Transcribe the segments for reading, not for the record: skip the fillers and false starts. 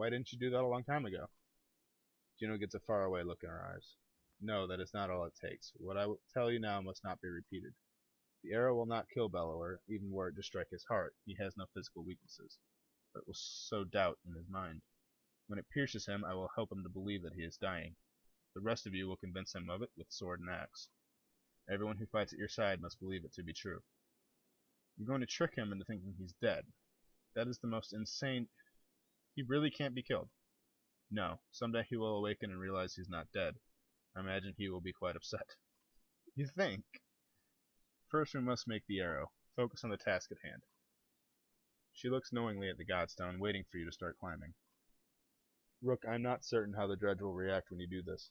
Why didn't you do that a long time ago? Juno gets a faraway look in her eyes. No, that is not all it takes. What I will tell you now must not be repeated. The arrow will not kill Bellower, even were it to strike his heart. He has no physical weaknesses, but will sow doubt in his mind. When it pierces him, I will help him to believe that he is dying. The rest of you will convince him of it with sword and axe. Everyone who fights at your side must believe it to be true. You're going to trick him into thinking he's dead. That is the most insane... He really can't be killed. No, someday he will awaken and realize he's not dead. I imagine he will be quite upset. You think? First we must make the arrow. Focus on the task at hand. She looks knowingly at the godstone, waiting for you to start climbing. Rook, I'm not certain how the dredge will react when you do this.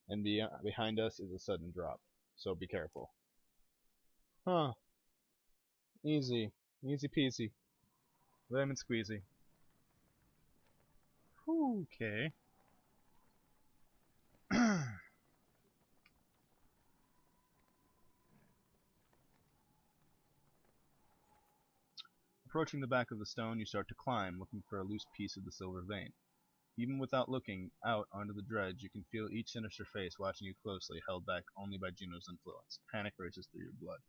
And behind us is a sudden drop, so be careful. Huh. Easy. Easy peasy. Lemon squeezy. Okay. Approaching the back of the stone, you start to climb, looking for a loose piece of the silver vein. Even without looking out onto the dredge, you can feel each sinister face watching you closely, held back only by Juno's influence. Panic races through your blood.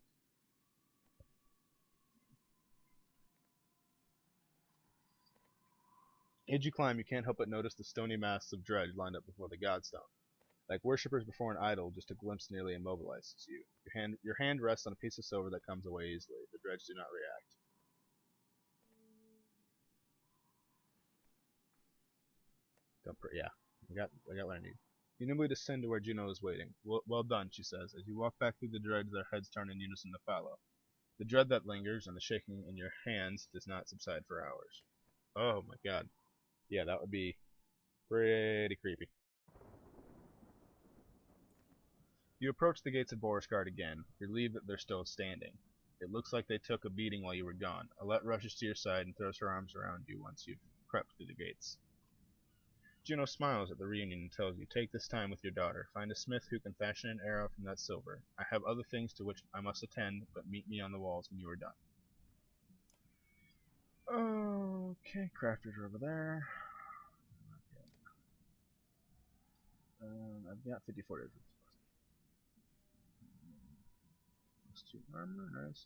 As you climb, you can't help but notice the stony masses of dredge lined up before the godstone. Like worshippers before an idol, just a glimpse nearly immobilizes you. Your hand rests on a piece of silver that comes away easily. The dredge do not react. Yeah, I got what I need. You nimbly descend to where Juno is waiting. Well done, she says. As you walk back through the dredge, their heads turn in unison to follow. The dread that lingers and the shaking in your hands does not subside for hours. Oh my god. Yeah, that would be pretty creepy. You approach the gates of Borisgard again, relieved that they're still standing. It looks like they took a beating while you were gone. Alette rushes to your side and throws her arms around you once you've crept through the gates. Juno smiles at the reunion and tells you, take this time with your daughter. Find a smith who can fashion an arrow from that silver. I have other things to which I must attend, but meet me on the walls when you are done. Okay, crafters are over there. I've got 54 days. Plus 2 armor, nice.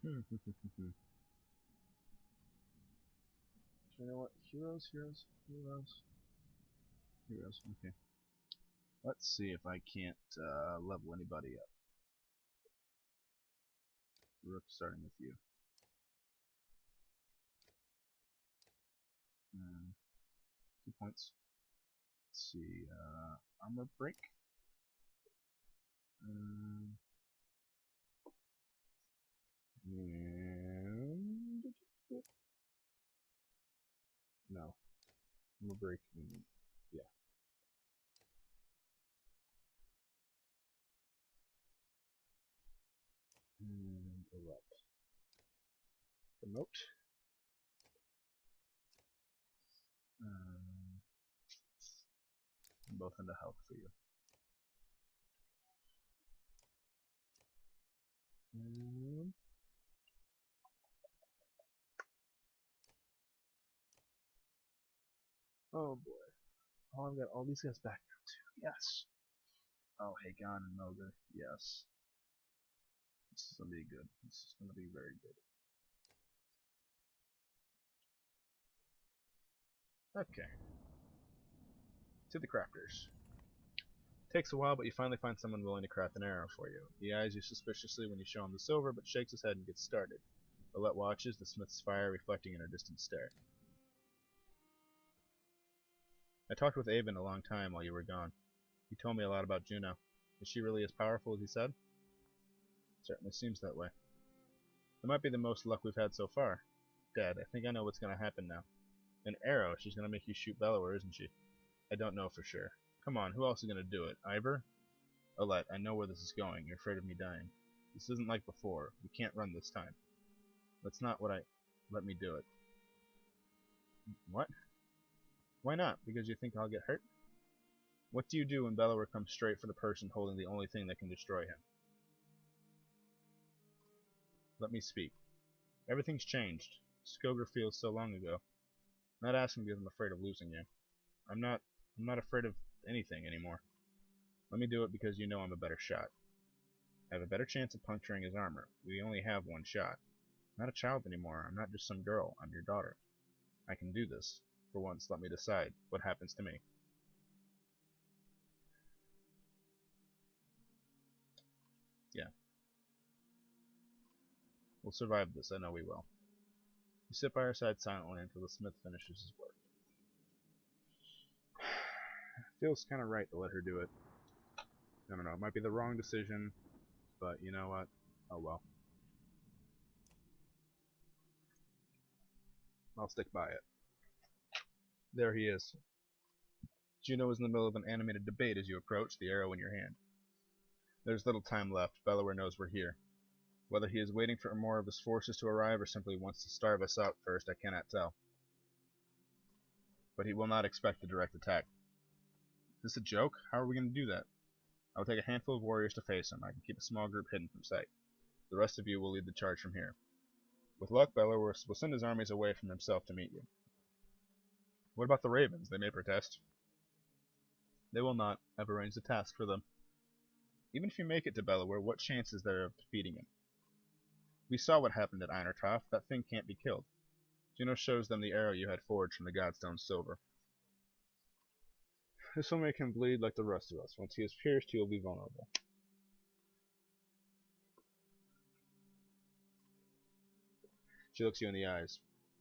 So you know what? Heroes. Okay. Let's see if I can't level anybody up. Rook, starting with you. 2 points. Let's see. Armor break. And no. Armor break. Yeah. And erupt. Promote. Both into health for you. Oh boy. Oh, I've got all these guys back now too. Yes. Oh, Hagon and Moga. Yes. This is gonna be good. This is gonna be very good. Okay. To the crafters. Takes a while, but you finally find someone willing to craft an arrow for you. He eyes you suspiciously when you show him the silver, but shakes his head and gets started. Alette watches, the smith's fire reflecting in her distant stare. I talked with Avon a long time while you were gone. He told me a lot about Juno. Is she really as powerful as he said? Certainly seems that way. It might be the most luck we've had so far. Dad, I think I know what's going to happen now. An arrow? She's going to make you shoot Bellower, isn't she? I don't know for sure. Come on, who else is going to do it? Ivor? Alette, I know where this is going. You're afraid of me dying. This isn't like before. We can't run this time. That's not what I... Let me do it. What? Why not? Because you think I'll get hurt? What do you do when Bellower comes straight for the person holding the only thing that can destroy him? Let me speak. Everything's changed. Skoger feels so long ago. I'm not asking because I'm afraid of losing you. I'm not afraid of anything anymore. Let me do it because you know I'm a better shot. I have a better chance of puncturing his armor. We only have one shot. I'm not a child anymore. I'm not just some girl. I'm your daughter. I can do this. For once, let me decide what happens to me. Yeah. We'll survive this. I know we will. You sit by her side silently until the smith finishes his work. Feels kind of right to let her do it. I don't know. It might be the wrong decision, but you know what? Oh well. I'll stick by it. There he is. Juno is in the middle of an animated debate as you approach, the arrow in your hand. There's little time left. Bellower knows we're here. Whether he is waiting for more of his forces to arrive or simply wants to starve us out first, I cannot tell. But he will not expect a direct attack. Is this a joke? How are we going to do that? I will take a handful of warriors to face him. I can keep a small group hidden from sight. The rest of you will lead the charge from here. With luck, Bellower will send his armies away from himself to meet you. What about the ravens? They may protest. They will not. I've arranged a task for them. Even if you make it to Bellower, what chance is there of defeating him? We saw what happened at Einertoft. That thing can't be killed. Juno shows them the arrow you had forged from the Godstone silver. This will make him bleed like the rest of us. Once he is pierced, he will be vulnerable. She looks you in the eyes.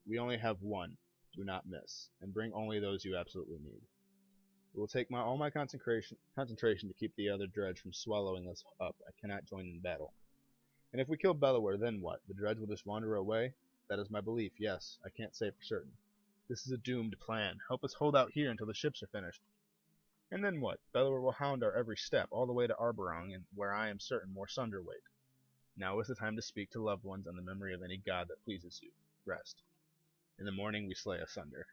We only have one. Do not miss. And bring only those you absolutely need. It will take all my concentration to keep the other dredge from swallowing us up. I cannot join in battle. And if we kill Bellower, then what? The dredge will just wander away? That is my belief, yes. I can't say for certain. This is a doomed plan. Help us hold out here until the ships are finished. And then what? Bellower will hound our every step, all the way to Arborong, and where I am certain more Sunder wait. Now is the time to speak to loved ones and the memory of any god that pleases you. Rest. In the morning we slay asunder.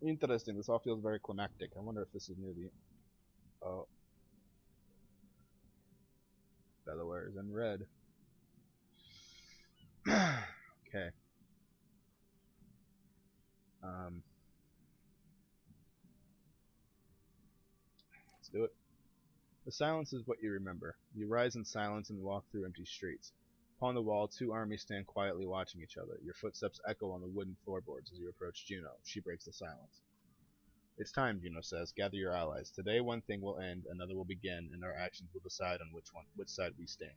Interesting. This all feels very climactic. I wonder if this is near the... Oh. Delaware is in red. Okay. Let's do it. The silence is what you remember. You rise in silence and walk through empty streets. Upon the wall, two armies stand quietly watching each other. Your footsteps echo on the wooden floorboards as you approach Juno. She breaks the silence. It's time, Juno says. Gather your allies. Today one thing will end, another will begin, and our actions will decide on which side we stand.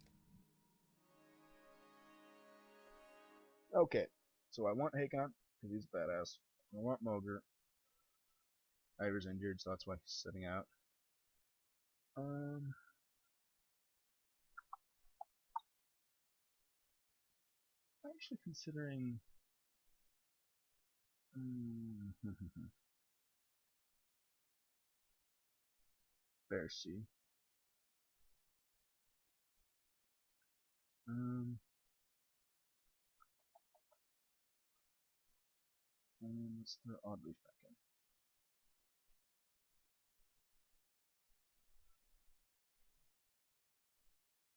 Okay, so I want Hakon, because he's badass. I want Moger. Ivor's injured, so that's why he's sitting out. I'm actually considering... Bercy. Let's throw Oddleaf back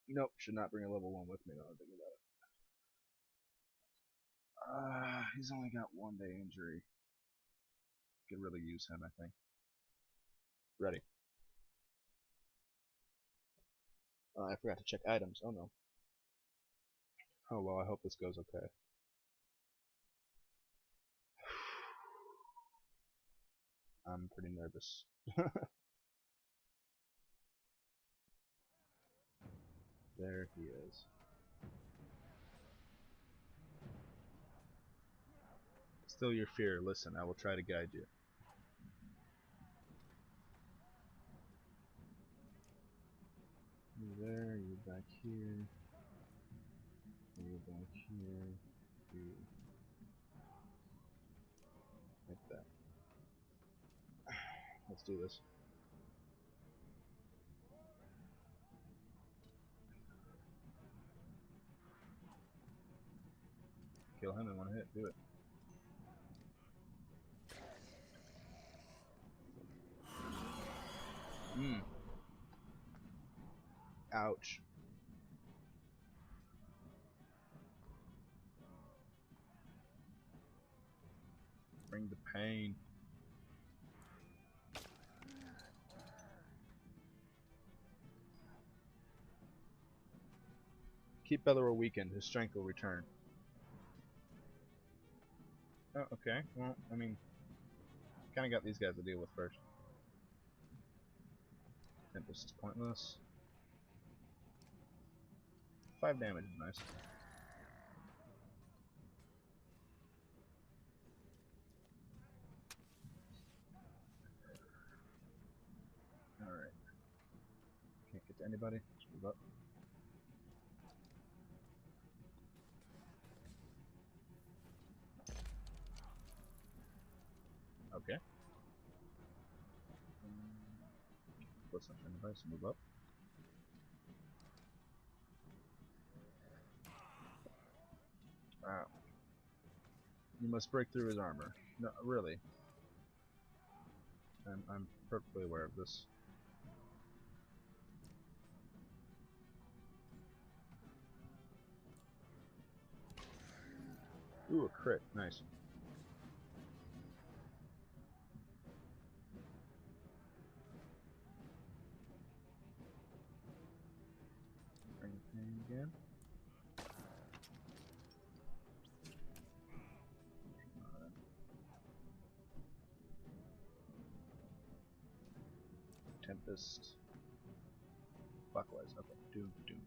in. Nope, should not bring a level 1 with me now that I think about it. He's only got 1 day injury. Could really use him, I think. Ready. I forgot to check items. Oh no. Oh well, I hope this goes okay. I'm pretty nervous. There he is. Still your fear. Listen, I will try to guide you. You're there, you're back here. You're back here. You... Like that. Let's do this. Kill him in 1 hit. Do it. Mm. Ouch. Bring the pain. Keep Belleroy weakened. His strength will return. Oh, okay. Well, I mean, kind of got these guys to deal with first. Tempest is pointless. 5 damage is nice. Alright. Can't get to anybody. Just move up. Okay. Close enough to anybody, so move up. Wow. You must break through his armor. No, really. I'm perfectly aware of this. Ooh, a crit. Nice. Bring the pain again. Tempest. Clockwise. Okay. Doom, doom.